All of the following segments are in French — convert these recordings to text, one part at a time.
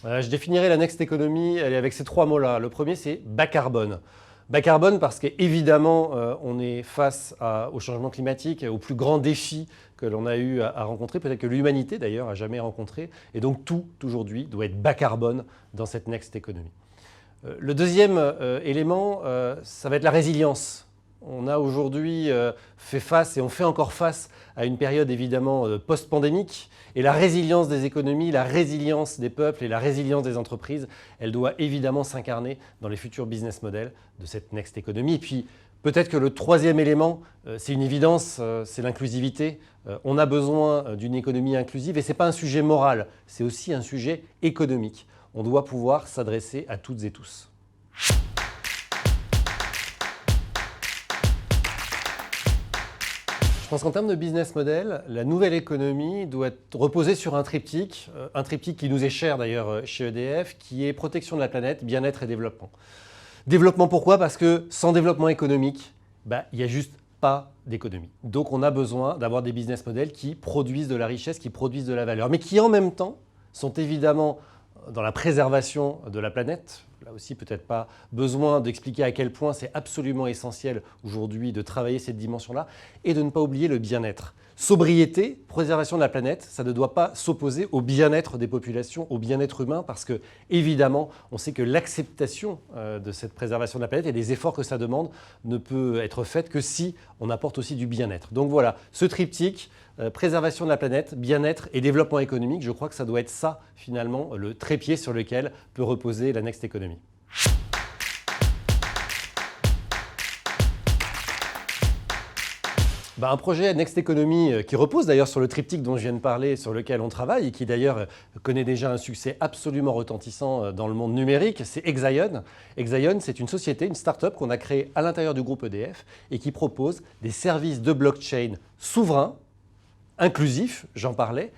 Je définirais la Next Economy avec ces trois mots-là. Le premier, c'est bas carbone. Bas carbone parce qu'évidemment, on est face au changement climatique, aux plus grands défis que l'on a eu à rencontrer, peut-être que l'humanité d'ailleurs a jamais rencontré. Et donc tout aujourd'hui doit être bas carbone dans cette Next Economy. Le deuxième élément, ça va être la résilience. On a aujourd'hui fait face et on fait encore face à une période évidemment post-pandémique et la résilience des économies, la résilience des peuples et la résilience des entreprises, elle doit évidemment s'incarner dans les futurs business models de cette Next Economy. Et puis peut-être que le troisième élément, c'est une évidence, c'est l'inclusivité. On a besoin d'une économie inclusive et ce n'est pas un sujet moral, c'est aussi un sujet économique. On doit pouvoir s'adresser à toutes et tous. Je pense qu'en termes de business model, la nouvelle économie doit reposer sur un triptyque qui nous est cher d'ailleurs chez EDF, qui est protection de la planète, bien-être et développement. Développement pourquoi? Parce que sans développement économique, il n'y a juste pas d'économie. Donc on a besoin d'avoir des business models qui produisent de la richesse, qui produisent de la valeur, mais qui en même temps sont évidemment dans la préservation de la planète. Là aussi, peut-être pas besoin d'expliquer à quel point c'est absolument essentiel aujourd'hui de travailler cette dimension-là et de ne pas oublier le bien-être. Sobriété, préservation de la planète, ça ne doit pas s'opposer au bien-être des populations, au bien-être humain, parce que, évidemment, on sait que l'acceptation de cette préservation de la planète et des efforts que ça demande ne peut être faite que si on apporte aussi du bien-être. Donc voilà, ce triptyque, préservation de la planète, bien-être et développement économique, je crois que ça doit être ça, finalement, le trépied sur lequel peut reposer la Next Economy. Un projet Next Economy qui repose d'ailleurs sur le triptyque dont je viens de parler, sur lequel on travaille et qui d'ailleurs connaît déjà un succès absolument retentissant dans le monde numérique, c'est Exaion. Exaion, c'est une société, une start-up qu'on a créée à l'intérieur du groupe EDF et qui propose des services de blockchain souverains, inclusifs, j'en parlais,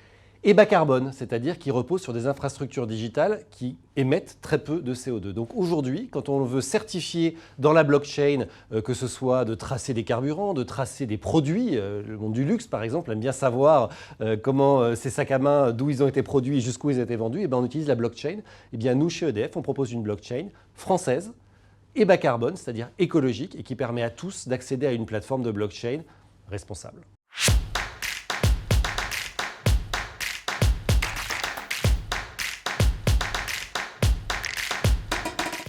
et bas carbone, c'est-à-dire qui repose sur des infrastructures digitales qui émettent très peu de CO2. Donc aujourd'hui, quand on veut certifier dans la blockchain, que ce soit de tracer des carburants, de tracer des produits, le monde du luxe par exemple aime bien savoir comment ces sacs à main, d'où ils ont été produits et jusqu'où ils ont été vendus, et on utilise la blockchain. Et bien nous, chez EDF, on propose une blockchain française et bas carbone, c'est-à-dire écologique, et qui permet à tous d'accéder à une plateforme de blockchain responsable.